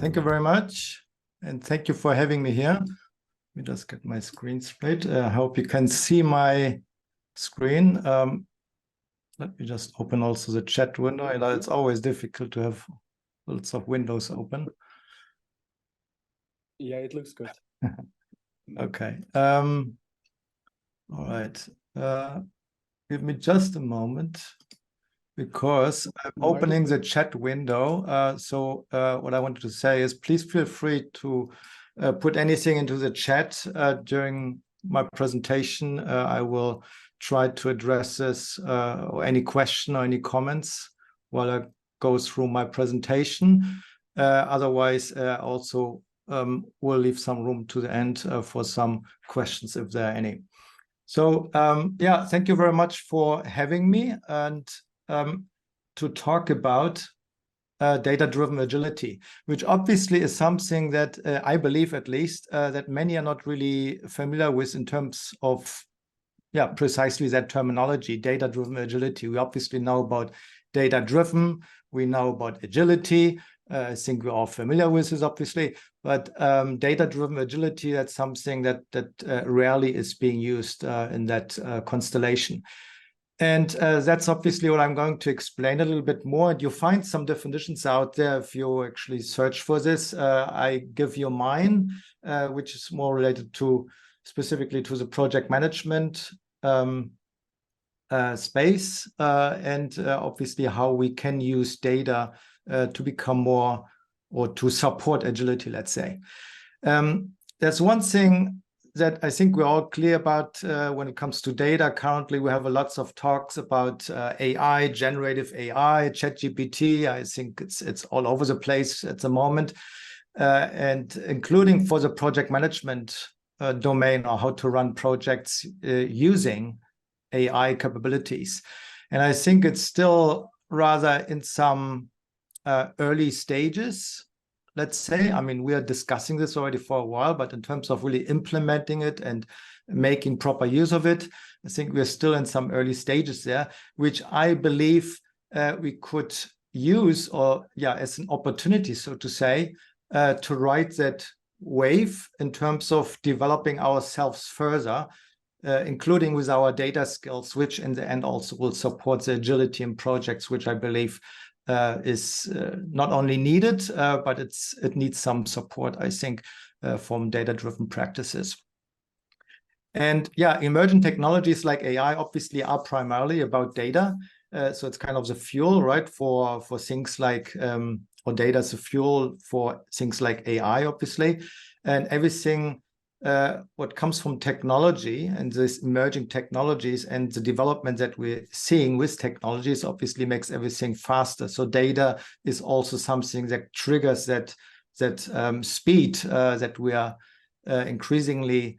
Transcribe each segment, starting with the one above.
Thank you very much. And thank you for having me here. Let me just get my screen straight. I hope you can see my screen. Let me just open also the chat window. And it's always difficult to have lots of windows open. Yeah, it looks good. Okay. All right. Give me just a moment, because I'm opening the chat window. So what I wanted to say is, please feel free to put anything into the chat during my presentation. I will try to address this, or any question or any comments while I go through my presentation. Otherwise, also we'll leave some room to the end for some questions if there are any. So yeah, thank you very much for having me and to talk about data-driven agility, which obviously is something that I believe, at least, that many are not really familiar with in terms of, yeah, precisely that terminology, data-driven agility. We obviously know about data-driven, we know about agility. I think we're all familiar with this, obviously, but data-driven agility, that's something that rarely is being used in that constellation. And that's obviously what I'm going to explain a little bit more. And you'll find some definitions out there if you actually search for this. I give you mine, which is more related to specifically to the project management space, and obviously how we can use data to become more, or to support agility, let's say. There's one thing that I think we're all clear about when it comes to data. Currently, we have lots of talks about AI, generative AI, ChatGPT. I think it's all over the place at the moment, and including for the project management domain, or how to run projects using AI capabilities. And I think it's still rather in some early stages, let's say. I mean, we are discussing this already for a while, but in terms of really implementing it and making proper use of it, I think we're still in some early stages there, which I believe we could use, or yeah, as an opportunity, so to say, to ride that wave in terms of developing ourselves further, including with our data skills, which in the end also will support the agility in projects, which I believe is not only needed, but it needs some support, I think, from data-driven practices. And yeah, emerging technologies like AI obviously are primarily about data. So it's kind of the fuel, right, for things like, or data is the fuel for things like AI, obviously. And everything what comes from technology and these emerging technologies and the development that we're seeing with technologies obviously makes everything faster. So data is also something that triggers that speed that we are increasingly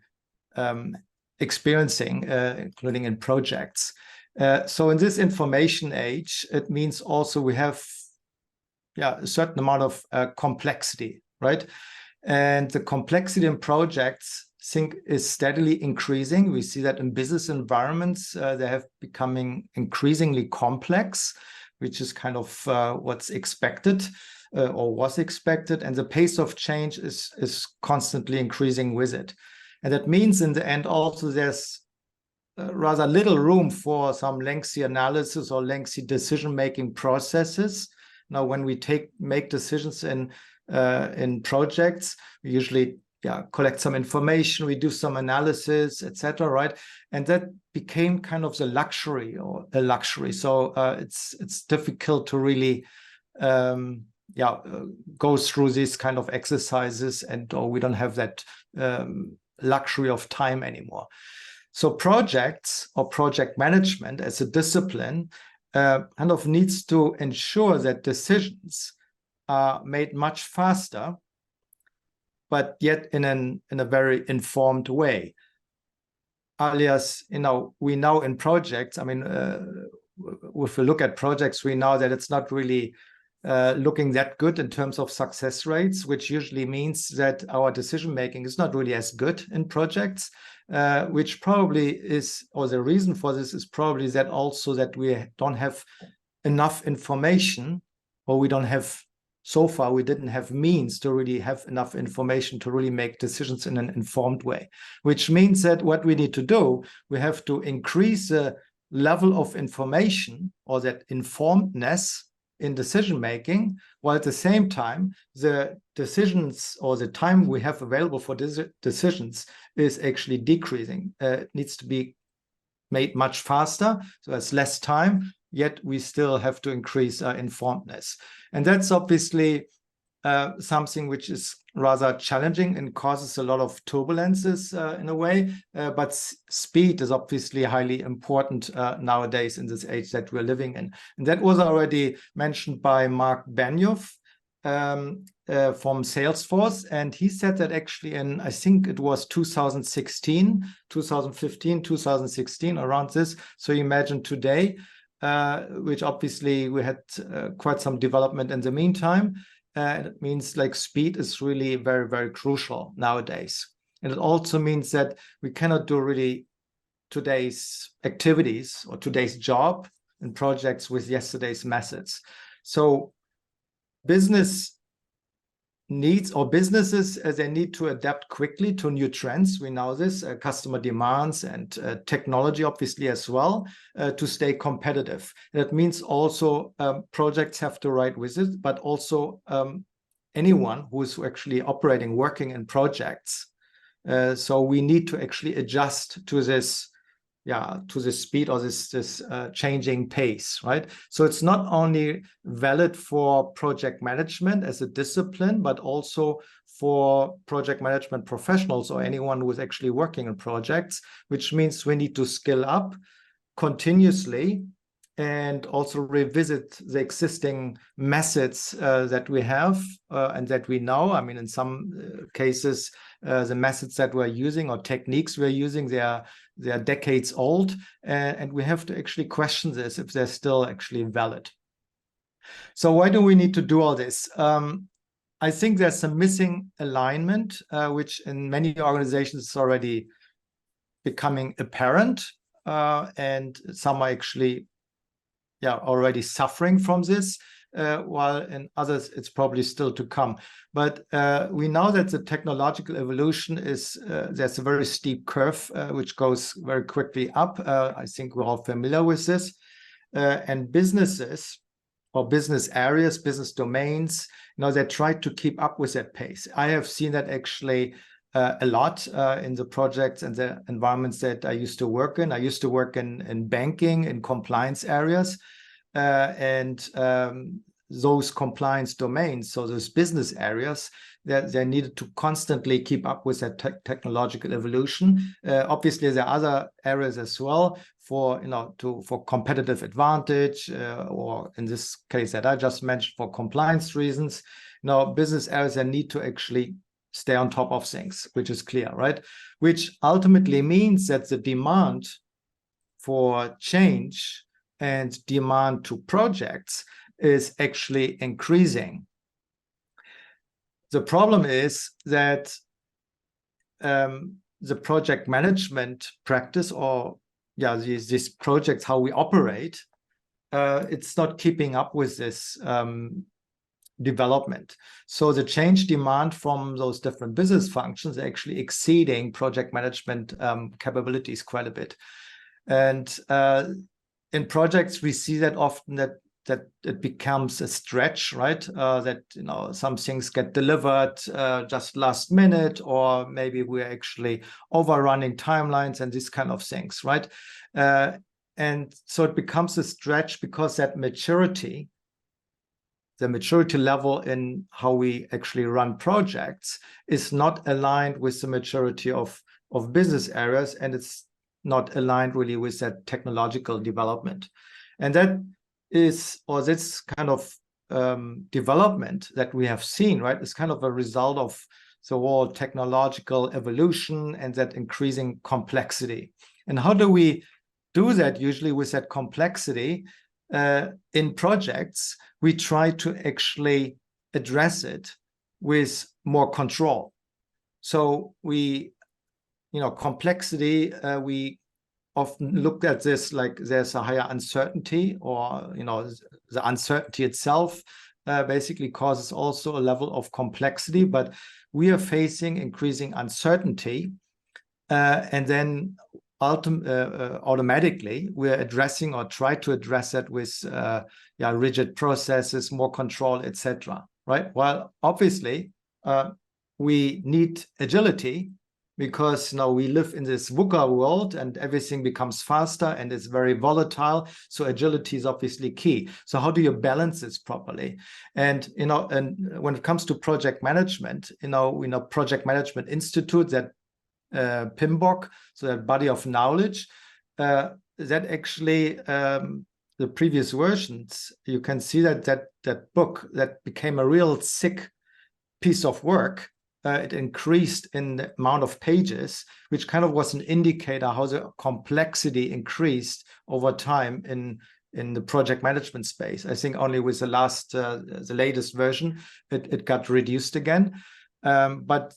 experiencing, including in projects. So in this information age, it means also we have, yeah, a certain amount of complexity, right? And the complexity in projects, I think, is steadily increasing. We see that in business environments, they have becoming increasingly complex, which is kind of what's expected or was expected. And the pace of change is constantly increasing with it. And that means in the end also there's rather little room for some lengthy analysis or lengthy decision-making processes. Now, when we make decisions in projects, we usually collect some information, we do some analysis, etc., right? And that became kind of the luxury, or a luxury. So it's difficult to really go through these kind of exercises, and or we don't have that luxury of time anymore. So projects, or project management as a discipline, kind of needs to ensure that decisions are made much faster, but yet in a very informed way. Alias, we know in projects, I mean, if we look at projects, we know that it's not really looking that good in terms of success rates, which usually means that our decision-making is not really as good in projects, which probably is, or the reason for this is probably that also that we don't have enough information, or we don't have so far we didn't have means to really have enough information to really make decisions in an informed way, which means that what we need to do, we have to increase the level of information or that informedness in decision making, while at the same time the decisions or the time we have available for decisions is actually decreasing. It needs to be made much faster, so there's less time, yet we still have to increase informedness. And that's obviously something which is rather challenging and causes a lot of turbulences in a way, but speed is obviously highly important nowadays in this age that we're living in. And that was already mentioned by Mark Benioff from Salesforce, and he said that actually in, I think it was 2016, 2015, 2016, around this. So you imagine today, which obviously we had quite some development in the meantime. It means like speed is really very, very crucial nowadays. And it also means that we cannot do really today's activities or today's job and projects with yesterday's methods. So business needs, or businesses, they need to adapt quickly to new trends. We know this, customer demands and technology obviously as well, to stay competitive. That means also projects have to ride with it, but also anyone who is actually operating, working in projects. So we need to actually adjust to this, to the speed or this changing pace, right? So it's not only valid for project management as a discipline, but also for project management professionals or anyone who is actually working in projects, which means we need to skill up continuously and also revisit the existing methods that we have and that we know. I mean, in some cases, the methods that we're using or techniques we're using, they are decades old, and we have to actually question this if they're still actually valid. So why do we need to do all this? I think there's some missing alignment, which in many organizations is already becoming apparent, and some are actually already suffering from this, while in others it's probably still to come. But we know that the technological evolution is, there's a very steep curve which goes very quickly up. I think we're all familiar with this. And businesses or business areas, business domains, they try to keep up with that pace. I have seen that actually a lot in the projects and the environments that I used to work in. I used to work in banking, in compliance areas, and those compliance domains, so those business areas, they needed to constantly keep up with that technological evolution. Obviously, there are other areas as well for for competitive advantage, or in this case that I just mentioned, for compliance reasons. Business areas, they need to actually stay on top of things, which is clear, right? Which ultimately means that the demand for change and demand to projects is actually increasing. The problem is that the project management practice, or these projects, how we operate, it's not keeping up with this development. So the change demand from those different business functions are actually exceeding project management capabilities quite a bit. And in projects, we see that often that it becomes a stretch, right? That some things get delivered just last minute, or maybe we're actually overrunning timelines and these kind of things, right? And so it becomes a stretch because that maturity, the maturity level in how we actually run projects, is not aligned with the maturity of business areas, and it's not aligned really with that technological development. And that is, or this kind of development that we have seen, right, is kind of a result of the whole technological evolution and that increasing complexity. And how do we do that? Usually with that complexity in projects, we try to actually address it with more control. So we, complexity, we often look at this like there's a higher uncertainty, or the uncertainty itself basically causes also a level of complexity, but we are facing increasing uncertainty, and then automatically we're addressing or try to address that with rigid processes, more control, etc. Right? Well, obviously, we need agility because now we live in this VUCA world and everything becomes faster and it's very volatile. So agility is obviously key. So how do you balance this properly? And and when it comes to project management, Project Management Institute, that PMBOK, so that body of knowledge, that actually the previous versions, you can see that book that became a real thick piece of work. It increased in the amount of pages, which kind of was an indicator how the complexity increased over time in the project management space. I think only with the latest version, it got reduced again. But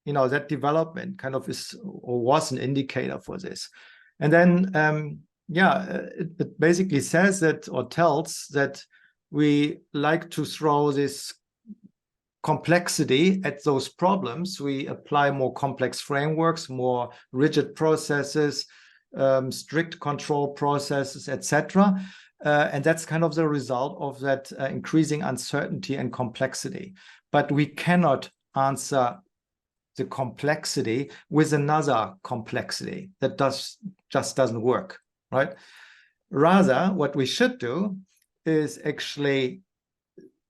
that development kind of is or was an indicator for this. And then it basically says that, or tells that we like to throw this complexity at those problems. We apply more complex frameworks, more rigid processes, strict control processes, etc. And that's kind of the result of that increasing uncertainty and complexity. But we cannot answer the complexity with another complexity. That just doesn't work, right? Rather, what we should do is actually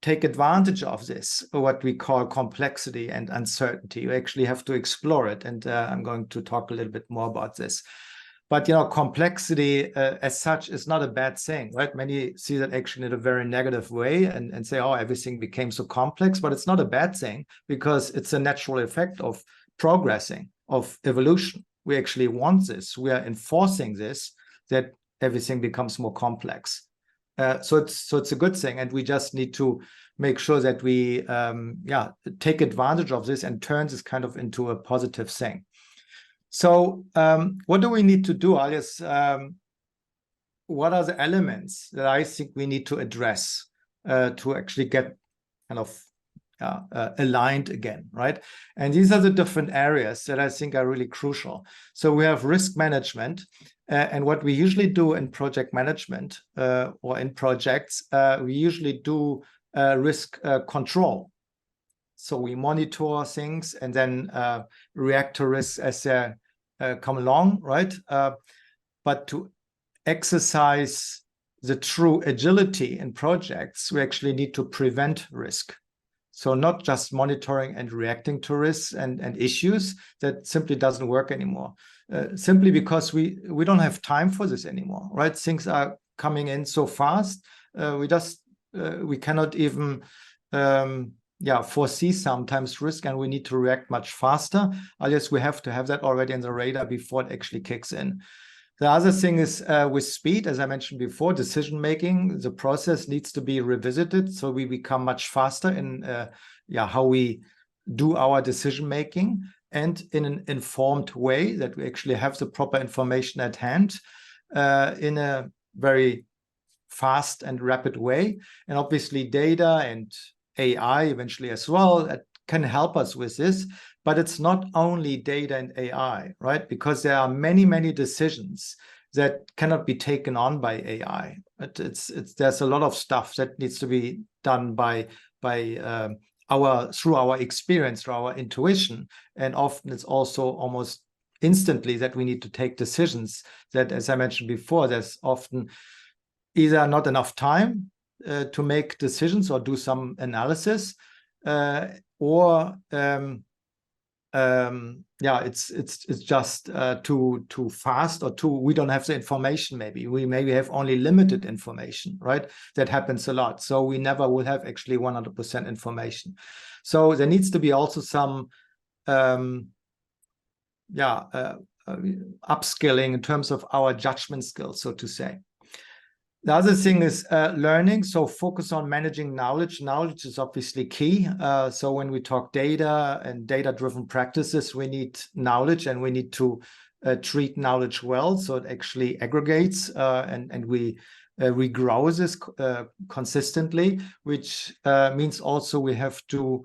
take advantage of this, what we call complexity and uncertainty. You actually have to explore it, and I'm going to talk a little bit more about this. But complexity as such is not a bad thing, right? Many see that actually in a very negative way and say, oh, everything became so complex, but it's not a bad thing because it's a natural effect of progressing, of evolution. We actually want this. We are enforcing this, that everything becomes more complex. So it's a good thing, and we just need to make sure that we take advantage of this and turn this kind of into a positive thing. So what do we need to do, Alice? What are the elements that I think we need to address to actually get kind of aligned again, right? And these are the different areas that I think are really crucial. So we have risk management, and what we usually do in project management or in projects, we usually do risk control. So we monitor things and then react to risks as they come along, right? But to exercise the true agility in projects, we actually need to prevent risk. So not just monitoring and reacting to risks and issues. That simply doesn't work anymore. Simply because we don't have time for this anymore, right? Things are coming in so fast. We cannot even foresee sometimes risk, and we need to react much faster. Otherwise, we have to have that already in the radar before it actually kicks in. The other thing is with speed, as I mentioned before, decision-making, the process needs to be revisited so we become much faster in how we do our decision-making, and in an informed way that we actually have the proper information at hand in a very fast and rapid way. And obviously data and AI eventually as well that can help us with this. But it's not only data and AI, right? Because there are many, many decisions that cannot be taken on by AI. There's a lot of stuff that needs to be done through our experience, through our intuition. And often it's also almost instantly that we need to take decisions that, as I mentioned before, there's often either not enough time to make decisions or do some analysis, or it's just too fast, or we don't have the information. We maybe have only limited information, right? That happens a lot. So we never will have actually 100% information. So there needs to be also some upskilling in terms of our judgment skills, so to say. The other thing is learning. So focus on managing knowledge. Knowledge is obviously key. So when we talk data and data-driven practices, we need knowledge, and we need to treat knowledge well, so it actually aggregates, and we regrow this consistently, which means also we have to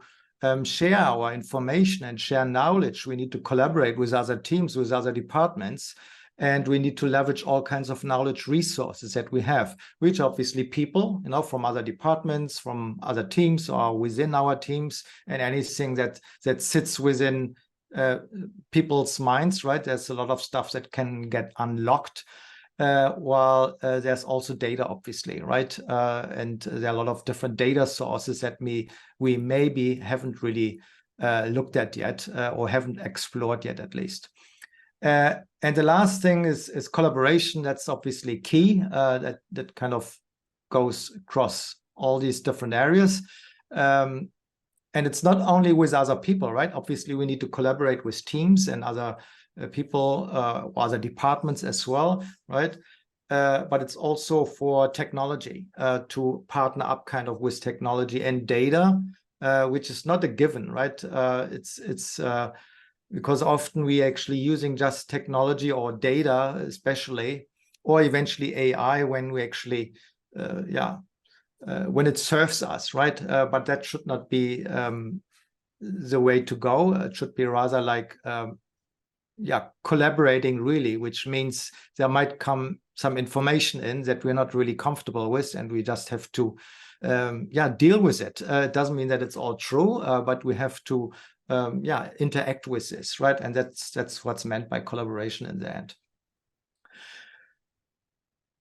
share our information and share knowledge. We need to collaborate with other teams, with other departments, and we need to leverage all kinds of knowledge resources that we have, which obviously people, from other departments, from other teams, or within our teams, and anything that sits within people's minds, right? There's a lot of stuff that can get unlocked. While there's also data, obviously, right? And there are a lot of different data sources that we maybe haven't really looked at yet, or haven't explored yet, at least. And the last thing is collaboration. That's obviously key. That kind of goes across all these different areas. And it's not only with other people, right? Obviously, we need to collaborate with teams and other people, other departments as well, right? But it's also for technology, to partner up kind of with technology and data, which is not a given, right? It's because often we actually using just technology or data, especially, or eventually AI when we actually, when it serves us, right? But that should not be the way to go. It should be rather like, collaborating really, which means there might come some information in that we're not really comfortable with, and we just have to, deal with it. It doesn't mean that it's all true, but we have to, interact with this, right? And that's what's meant by collaboration in the end.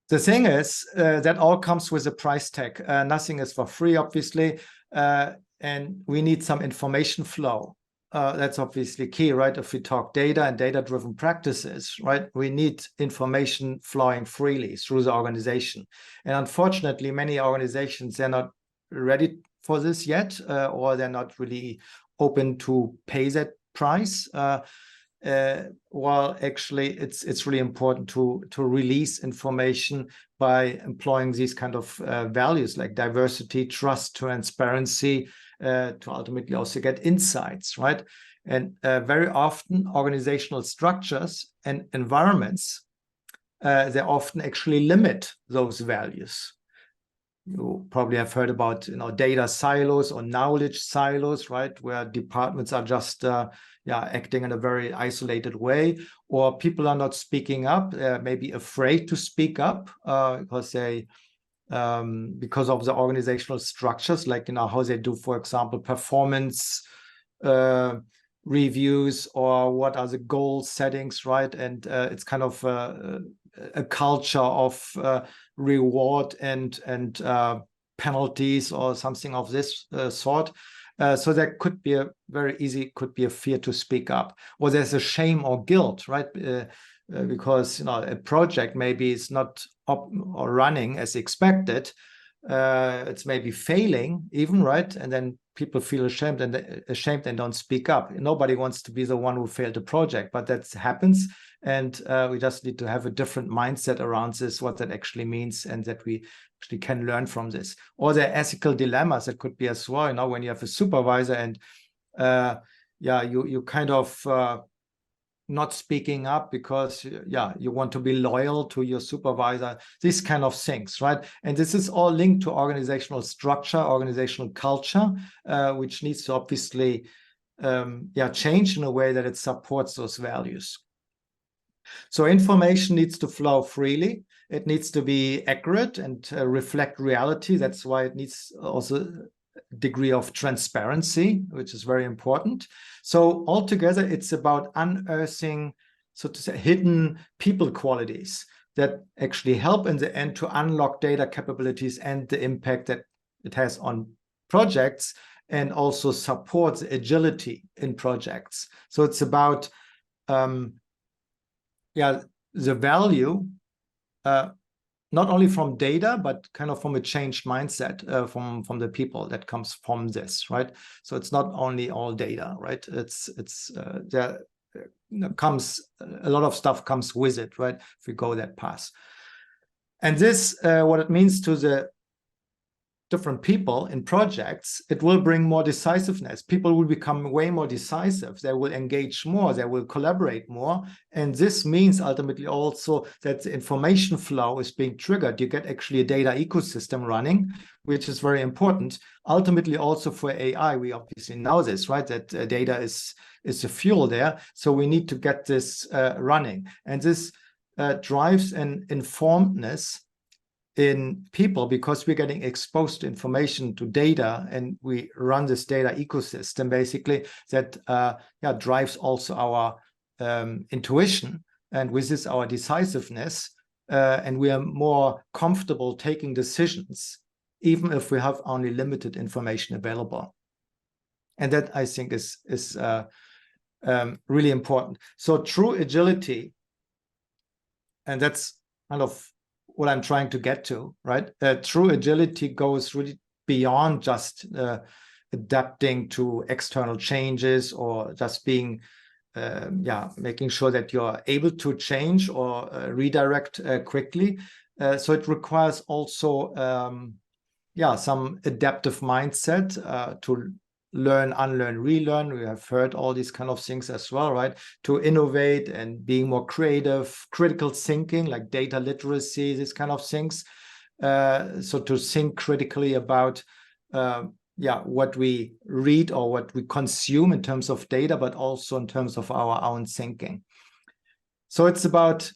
The thing is, that all comes with a price tag. Nothing is for free, obviously, and we need some information flow. That's obviously key, right? If we talk data and data-driven practices, right, we need information flowing freely through the organization. And unfortunately, many organizations, they're not ready for this yet, or they're not really open to pay that price. While actually it's really important to release information by employing these kind of values like diversity, trust, transparency, to ultimately also get insights, right? And very often organizational structures and environments, they often actually limit those values. You probably have heard about, data silos or knowledge silos, right? Where departments are just acting in a very isolated way, or people are not speaking up, maybe afraid to speak up because of the organizational structures, like how they do, for example, performance reviews, or what are the goal settings, right? And it's kind of a culture of reward and penalties or something of this sort. So there could be could be a fear to speak up, or there's a shame or guilt, right? Because a project maybe is not up or running as expected. It's maybe failing even, right? And then people feel ashamed and don't speak up. Nobody wants to be the one who failed a project, but that happens. And we just need to have a different mindset around this, what that actually means, and that we actually can learn from this. Or the ethical dilemmas that could be as well, when you have a supervisor and you kind of not speaking up because you want to be loyal to your supervisor, these kind of things, right? And this is all linked to organizational structure, organizational culture, which needs to obviously change in a way that it supports those values. So information needs to flow freely. It needs to be accurate and reflect reality. That's why it needs also a degree of transparency, which is very important. So altogether, it's about unearthing, so to say, hidden people qualities that actually help in the end to unlock data capabilities and the impact that it has on projects, and also supports agility in projects. So it's about the value, not only from data, but kind of from a changed mindset from the people that comes from this, right? So it's not only all data, right? There comes a lot of stuff comes with it, right? If we go that path. And this, what it means to the different people in projects, it will bring more decisiveness. People will become way more decisive. They will engage more. They will collaborate more. And this means ultimately also that the information flow is being triggered. You get actually a data ecosystem running, which is very important. Ultimately also for AI, we obviously know this, right? That data is the fuel there. So we need to get this running. And this drives an informedness in people, because we're getting exposed to information, to data, and we run this data ecosystem basically that drives also our intuition, and with this our decisiveness, and we are more comfortable taking decisions even if we have only limited information available. And that, I think, is really important. So true agility, and that's kind of what I'm trying to get to, right? True agility goes really beyond just adapting to external changes, or just being, making sure that you're able to change or redirect quickly. So it requires also, some adaptive mindset to learn, unlearn, relearn. We have heard all these kind of things as well, right? To innovate and being more creative, critical thinking, like data literacy, these kind of things. So to think critically about, what we read or what we consume in terms of data, but also in terms of our own thinking. So it's about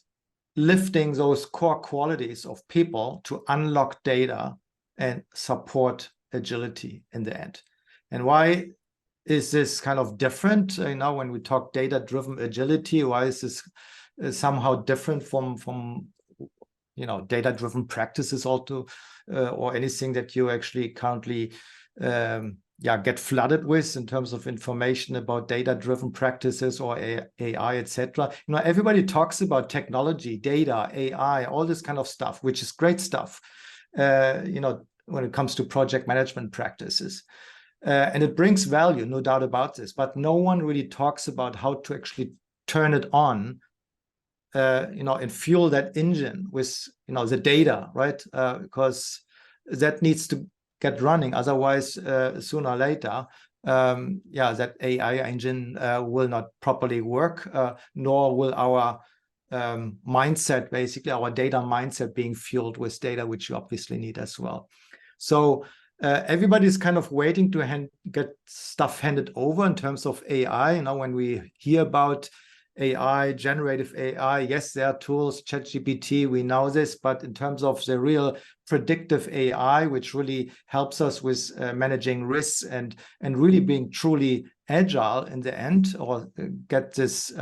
lifting those core qualities of people to unlock data and support agility in the end. And why is this kind of different? When we talk data-driven agility, why is this somehow different from data-driven practices also, or anything that you actually currently get flooded with in terms of information about data-driven practices or AI, etc. Everybody talks about technology, data, AI, all this kind of stuff, which is great stuff. When it comes to project management practices. And it brings value, no doubt about this, but no one really talks about how to actually turn it on, and fuel that engine with, the data, right? Because that needs to get running. Otherwise, sooner or later, that AI engine will not properly work, nor will our mindset, basically our data mindset, being fueled with data, which you obviously need as well. So everybody's kind of waiting to get stuff handed over in terms of AI. When we hear about AI, generative AI, yes, there are tools, ChatGPT, we know this, but in terms of the real predictive AI, which really helps us with managing risks and really being truly agile in the end, or get this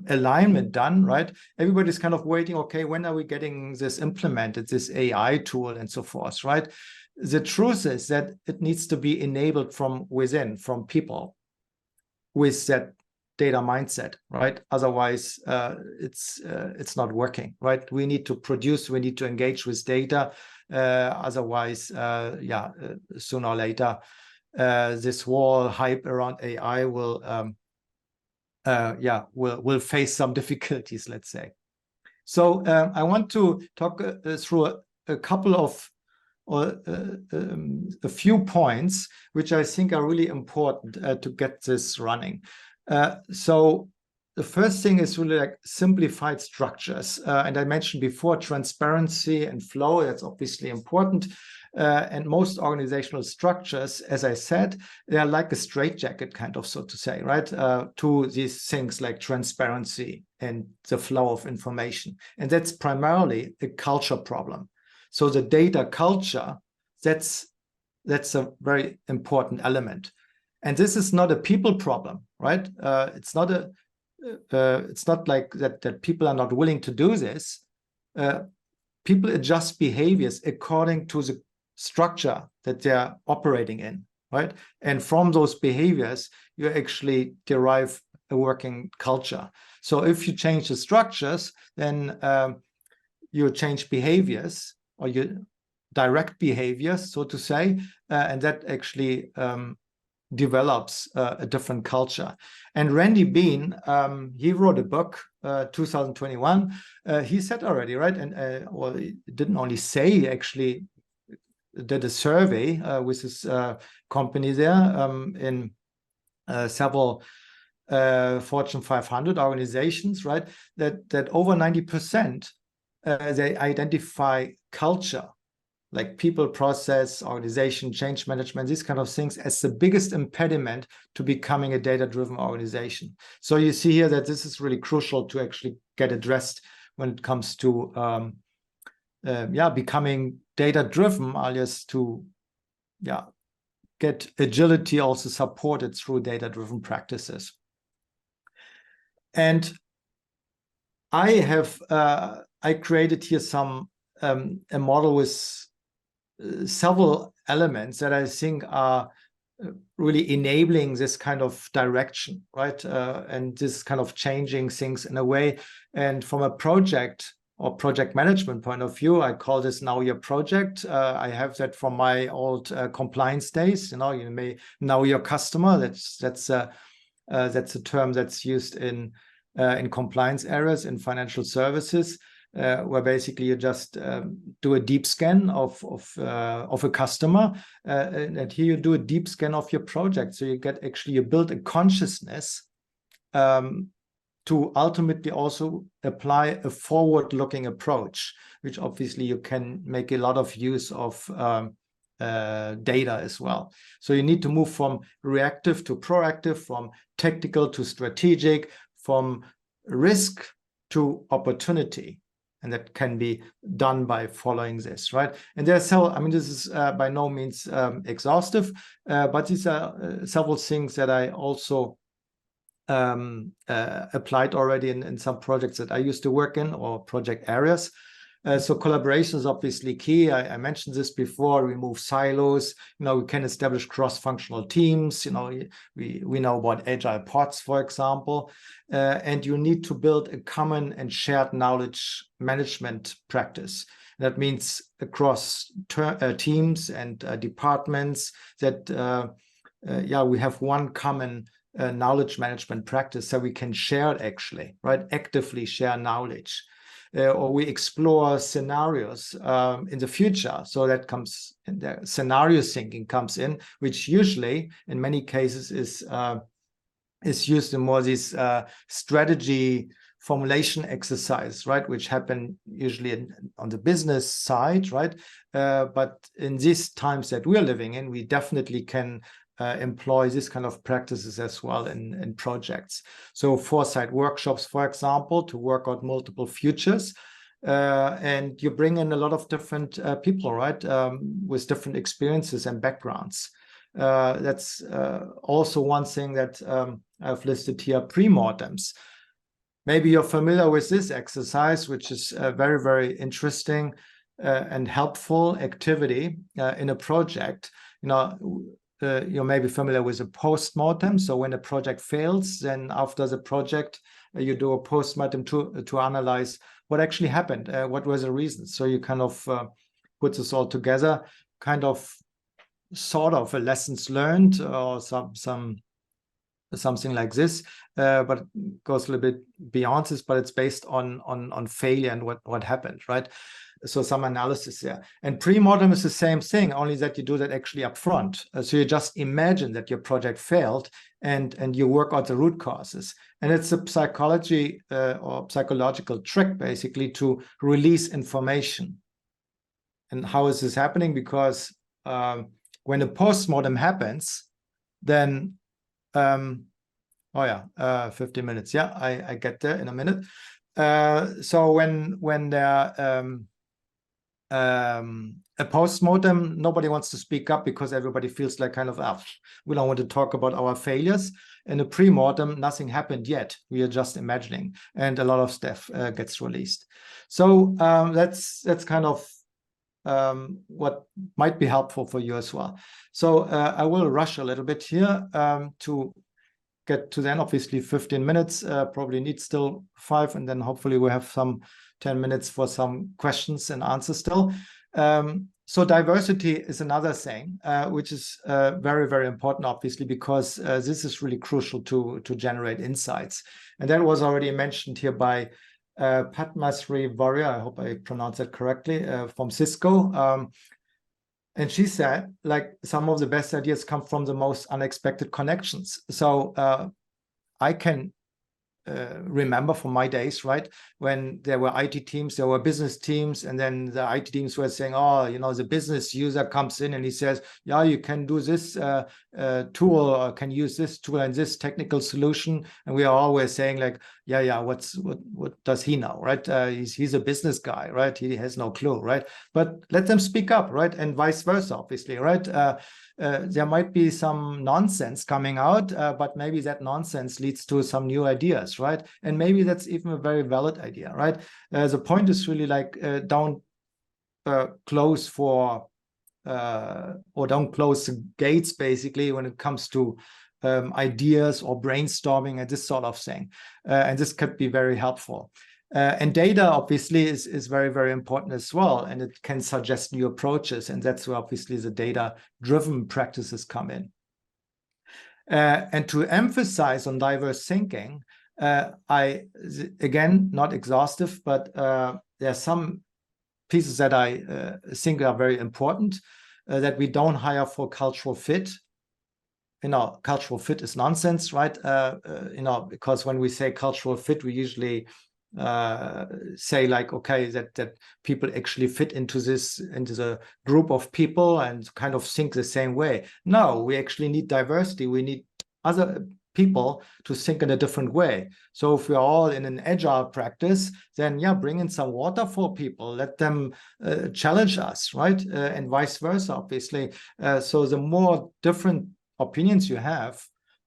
alignment done, right? Everybody's kind of waiting, okay, when are we getting this implemented, this AI tool and so forth, right? The truth is that it needs to be enabled from within, from people with that data mindset, right? Otherwise, it's not working, right? We need to produce, we need to engage with data. Otherwise, sooner or later, this whole hype around AI will face some difficulties, let's say. So I want to talk through a couple of a few points which I think are really important to get this running. So the first thing is really like simplified structures. And I mentioned before transparency and flow, that's obviously important. And most organizational structures, as I said, they are like a straitjacket, kind of, so to say, right? To these things like transparency and the flow of information. And that's primarily a culture problem. So the data culture, that's a very important element. And this is not a people problem, right? It's not like that people are not willing to do this. People adjust behaviors according to the structure that they're operating in, right? And from those behaviors, you actually derive a working culture. So if you change the structures, then you change behaviors, or you direct behaviors, so to say, and that actually develops a different culture. And Randy Bean, he wrote a book, 2021. He said already, right? And well, he didn't only say, he actually did a survey with this company there in several Fortune 500 organizations, right? That over 90% they identify culture, like people, process, organization, change management, these kind of things as the biggest impediment to becoming a data-driven organization. So you see here that this is really crucial to actually get addressed when it comes to becoming data-driven, alias to get agility also supported through data-driven practices. And I created here some a model with several elements that I think are really enabling this kind of direction, right? And this kind of changing things in a way. And from a project or project management point of view, I call this Know Your Project. I have that from my old compliance days. You may know your customer. That's a term that's used in compliance areas in financial services. Where basically you just do a deep scan of a customer, and here you do a deep scan of your project. So you build a consciousness to ultimately also apply a forward-looking approach, which obviously you can make a lot of use of data as well. So you need to move from reactive to proactive, from tactical to strategic, from risk to opportunity. And that can be done by following this, right? And there's this is by no means exhaustive, but these are several things that I also applied already in some projects that I used to work in or project areas. So collaboration is obviously key. I mentioned this before. Remove silos. We can establish cross-functional teams. We know about agile pods, for example. And you need to build a common and shared knowledge management practice. That means across teams and departments that we have one common knowledge management practice so we can share it actually, right? Actively share knowledge. Or we explore scenarios in the future. So that comes in the scenario thinking comes in, which usually in many cases is used in more this strategy formulation exercise, right? Which happen usually on the business side, right? But in these times that we're living in, we definitely can employ this kind of practices as well in projects. So foresight workshops, for example, to work out multiple futures. And you bring in a lot of different people, right? With different experiences and backgrounds. That's also one thing that I've listed here, pre-mortems. Maybe you're familiar with this exercise, which is a very, very interesting and helpful activity in a project. You're maybe familiar with a post-mortem. So when a project fails, then after the project, you do a post-mortem to analyze what actually happened, what was the reason. So you kind of put this all together, kind of sort of a lessons learned or something like this, but it goes a little bit beyond this, but it's based on failure and what happened, right? So some analysis there. And pre-mortem is the same thing, only that you do that actually up front. So you just imagine that your project failed and you work out the root causes. And it's a psychology or psychological trick, basically, to release information. And how is this happening? Because when a post-mortem happens, then 50 minutes. Yeah, I get there in a minute. So when there a post-mortem, nobody wants to speak up because everybody feels like kind of, we don't want to talk about our failures. In a pre-mortem, nothing happened yet. We are just imagining, and a lot of stuff gets released. So that's kind of what might be helpful for you as well. So I will rush a little bit here to get to then obviously 15 minutes, probably need still 5, and then hopefully we have some 10 minutes for some questions and answers still. So diversity is another thing, which is very, very important, obviously, because this is really crucial to generate insights. And that was already mentioned here by Padmasree Warrior, I hope I pronounced that correctly, from Cisco. And she said, like, some of the best ideas come from the most unexpected connections. So I can remember from my days, right, when there were IT teams, there were business teams, and then the IT teams were saying, oh, you know, the business user comes in and he says, yeah, you can do this tool, or can use this tool and this technical solution. And we are always saying like, yeah, what does he know, right? He's a business guy, right? He has no clue, right? But let them speak up, right? And vice versa, obviously, right? There might be some nonsense coming out, but maybe that nonsense leads to some new ideas, right? And maybe that's even a very valid idea, right? The point is really like, don't close for or don't close the gates, basically, when it comes to ideas or brainstorming and this sort of thing. And this could be very helpful. And data, obviously, is very, very important as well. And it can suggest new approaches. And that's where, obviously, the data-driven practices come in. And to emphasize on diverse thinking, again, not exhaustive, but there are some pieces that I think are very important, that we don't hire for cultural fit. You know, cultural fit is nonsense, right? You know, because when we say cultural fit, we usually say like, okay, that people actually fit into the group of people and kind of think the same way. No, we actually need diversity. We need other people to think in a different way. So if we're all in an agile practice, then yeah, bring in some waterfall people, let them challenge us, right? And vice versa, obviously. So the more different opinions you have,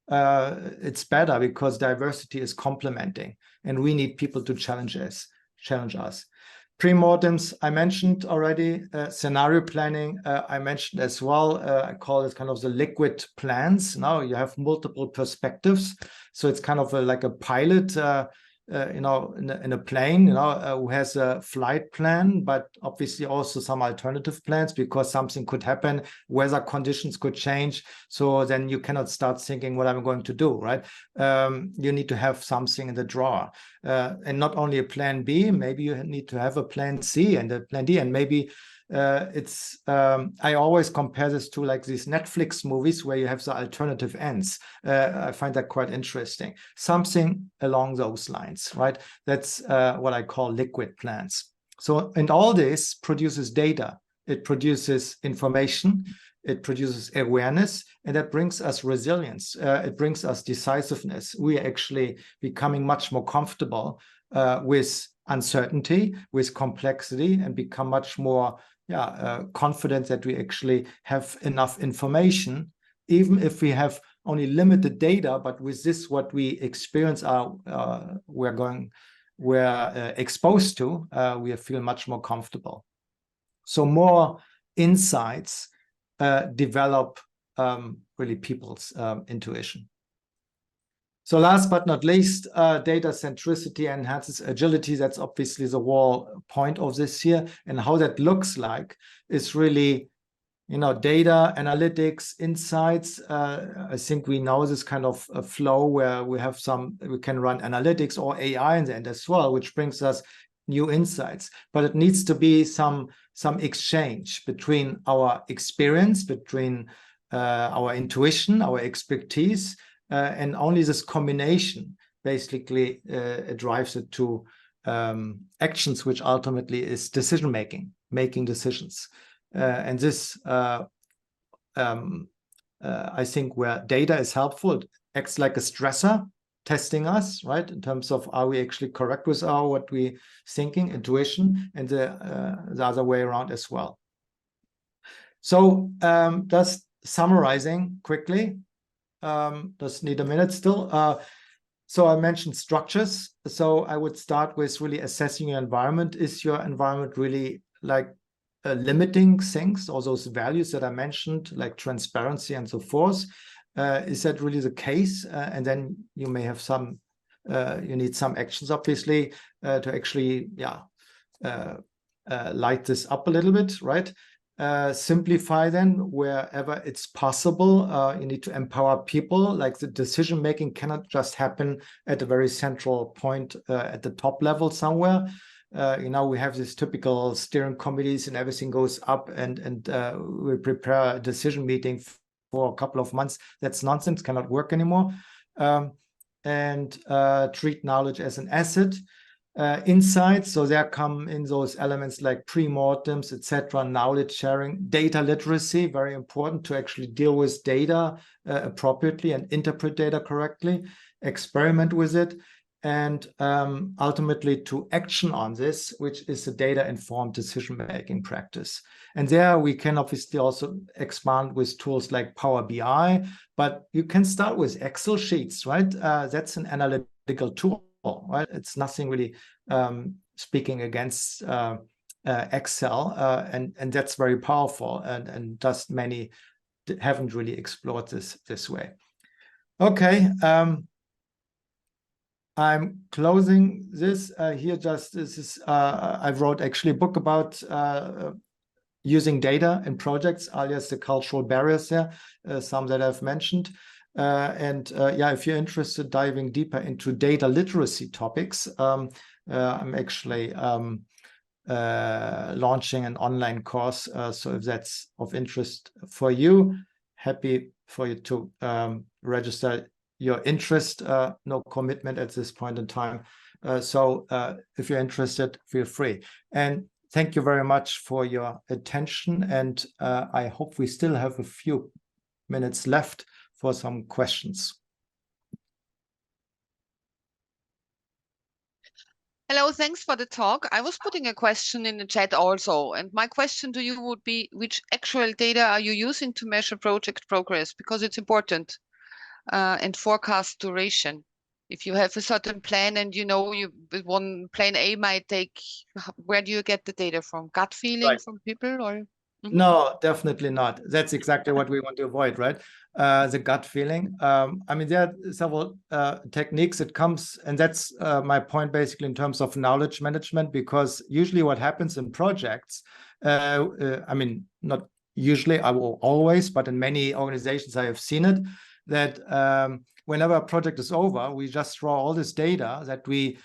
it's better, because diversity is complementing, and we need people to challenge us. Pre-mortems, I mentioned already. Scenario planning, I mentioned as well. I call it kind of the liquid plans. Now you have multiple perspectives, so it's kind of like a pilot, you know, in a plane, you know, who has a flight plan, but obviously also some alternative plans, because something could happen, weather conditions could change. So then you cannot start thinking what I'm going to do, right? You need to have something in the drawer, and not only a plan B, maybe you need to have a plan C and a plan D, and maybe I always compare this to like these Netflix movies where you have the alternative ends. I find that quite interesting. Something along those lines, right? That's what I call liquid plans. So, and all this produces data. It produces information. It produces awareness, and that brings us resilience. It brings us decisiveness. We are actually becoming much more comfortable with uncertainty, with complexity, and become much more confident that we actually have enough information, even if we have only limited data. But with this, what we experience we're exposed to, we feel much more comfortable. So more insights develop really people's intuition. So last but not least, data centricity enhances agility. That's obviously the whole point of this here. And how that looks like is really, you know, data, analytics, insights. I think we know this kind of a flow where we can run analytics or AI in the end as well, which brings us new insights. But it needs to be some exchange between our experience, between our intuition, our expertise, and only this combination basically drives it to actions, which ultimately is making decisions. And this, I think, where data is helpful, it acts like a stressor, testing us, right, in terms of, are we actually correct with what we thinking, intuition, and the other way around as well. So just summarizing quickly, just need a minute still. So I mentioned structures. So I would start with really assessing your environment. Is your environment really like limiting things, or those values that I mentioned, like transparency and so forth? Is that really the case? And then you may have you need some actions, obviously, to actually, light this up a little bit, right? Simplify then wherever it's possible. You need to empower people. Like, the decision making cannot just happen at a very central point at the top level somewhere. we have these typical steering committees and everything goes up and we prepare a decision meeting for a couple of months. That's nonsense, cannot work anymore. And treat knowledge as an asset. Insights, so there come in those elements like pre-mortems, etc., knowledge sharing, data literacy, very important to actually deal with data appropriately and interpret data correctly, experiment with it, and ultimately to action on this, which is a data-informed decision-making practice. And there we can obviously also expand with tools like Power BI, but you can start with Excel sheets, right? That's an analytical tool. Right? It's nothing really speaking against Excel, and that's very powerful, and just many haven't really explored this way. Okay, I'm closing this here. Just this is I wrote actually a book about using data in projects, alias the cultural barriers there, some that I've mentioned. Yeah, if you're interested diving deeper into data literacy topics, I'm actually launching an online course. So if that's of interest for you, happy for you to register your interest. No commitment at this point in time. So if you're interested, feel free. And thank you very much for your attention. And I hope we still have a few minutes left for some questions. Hello, thanks for the talk. I was putting a question in the chat also, and my question to you would be, which actual data are you using to measure project progress? Because it's important, and forecast duration. If you have a certain plan and one plan A might take, where do you get the data from? Gut feeling from people, or? No, definitely not. That's exactly what we want to avoid, right? The gut feeling. I mean, there are several techniques that comes, and that's my point basically in terms of knowledge management, because usually what happens in projects, I mean, not usually, I will always, but in many organizations I have seen it, that whenever a project is over, we just throw all this data that we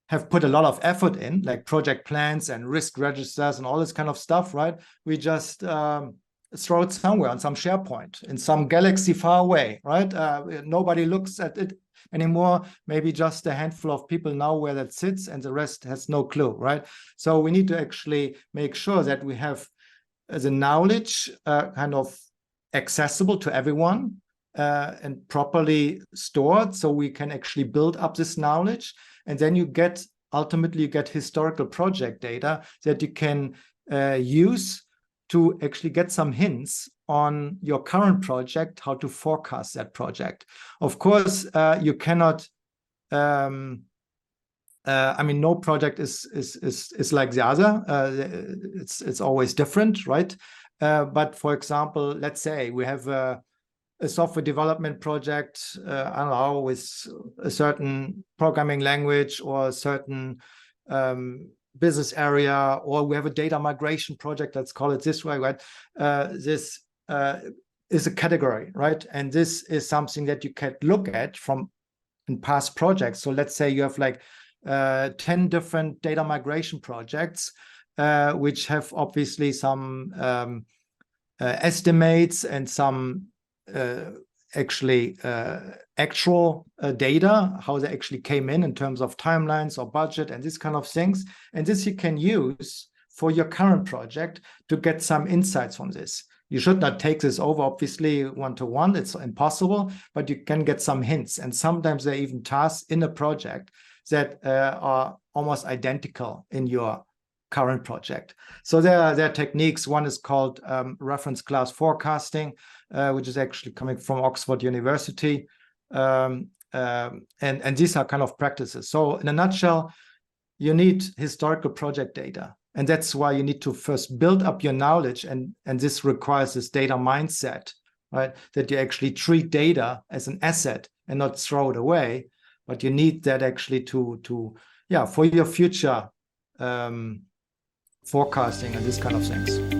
have put a lot of effort in, like project plans and risk registers and all this kind of stuff, right? We just throw it somewhere on some SharePoint in some galaxy far away, right? Nobody looks at it anymore. Maybe just a handful of people know where that sits, and the rest has no clue, right? So we need to actually make sure that we have the knowledge kind of accessible to everyone and properly stored, so we can actually build up this knowledge. And then ultimately you get historical project data that you can use to actually get some hints on your current project, how to forecast that project. Of course, you cannot, I mean, no project is like the other. It's always different, right? But for example, let's say we have a software development project, I don't know, with a certain programming language or a certain business area, or we have a data migration project, let's call it this way, right? This is a category, right? And this is something that you can look at from in past projects. So let's say you have like 10 different data migration projects, which have obviously some estimates and some actual data, how they actually came in terms of timelines or budget and this kind of things. And this you can use for your current project to get some insights from this. You should not take this over, obviously, one-to-one. It's impossible, but you can get some hints. And sometimes there are even tasks in a project that are almost identical in your current project. So there are techniques. One is called reference class forecasting, which is actually coming from Oxford University. And these are kind of practices. So in a nutshell, you need historical project data. And that's why you need to first build up your knowledge. And this requires this data mindset, right? That you actually treat data as an asset and not throw it away. But you need that actually for your future forecasting and this kind of things.